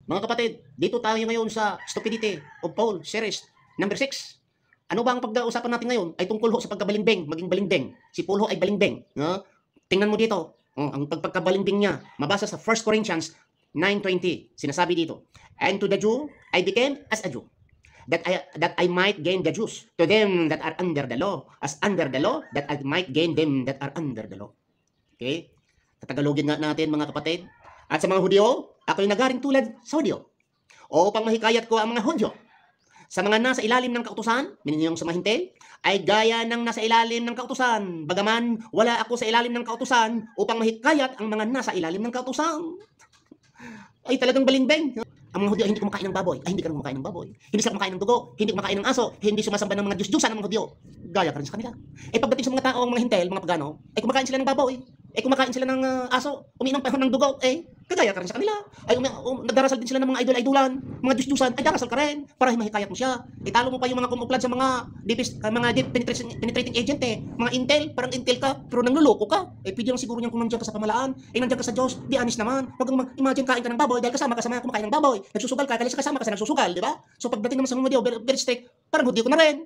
Mga kapatid, dito tayo ngayon sa Stupidity of Paul, series number 6. Ano ba ang pag-uusapan natin ngayon? Ay tungkol ho sa pagkabalingbing, maging balingbing. Si Paul ho ay balingbing. No? Tingnan mo dito, ang pagkakabalingbing niya, mabasa sa 1 Corinthians 9:20. Sinasabi dito, and to the Jew, I became as a Jew, that I might gain the Jews. To them that are under the law, as under the law, that I might gain them that are under the law. Okay? Tatagalogin nga natin mga kapatid. At sa mga Hudyo, ako'y nagaring tulad sa Hudyo, o upang mahikayat ko ang mga Hudyo. Sa mga nasa ilalim ng kautusan, meaning yung sa mga hintil, ay gaya ng nasa ilalim ng kautusan. Bagaman wala ako sa ilalim ng kautusan upang mahikayat ang mga nasa ilalim ng kautusan. Ay talagang balingbing. Ang mga Hudyo ay hindi kumakain ng baboy. Ay hindi ka kumakain ng baboy. Hindi sila kumakain ng dugo. Hindi kumakain ng aso. Hindi sumasamba ng mga Diyos-Diyosan ng mga Hudyo. Gaya ka rin sa kanila. Eh pagdating sa mga tao, ang mga hintil, mga pagano, ay kumakain sila ng baboy. Eh kumakain sila ng aso. Umiinom pa ng dugo. Eh kagaya ka rin sa kanila. Ay nagdarasal din sila ng mga idol-idolan, mga Diyos-Diyosan. Ay darasal ka rin para mahikayat mo siya. Italo mo pa yung mga kumuplad sa mga deep penetrating agent eh. Mga intel, parang intel ka, pero nangluloko ka. Eh pwede lang siguro niyan kung nandiyan ka sa pamalaan. Eh nandiyan ka sa Diyos, di honest naman. Huwag kang imagine kain ka ng baboy dahil kasama ka sa mga kumakain ng baboy. Nagsusugal ka, kasi kasama ka sa nagsusugal, di ba? So pagdating naman sa mga Hudyo, very strict, parang Hudyo ko na rin.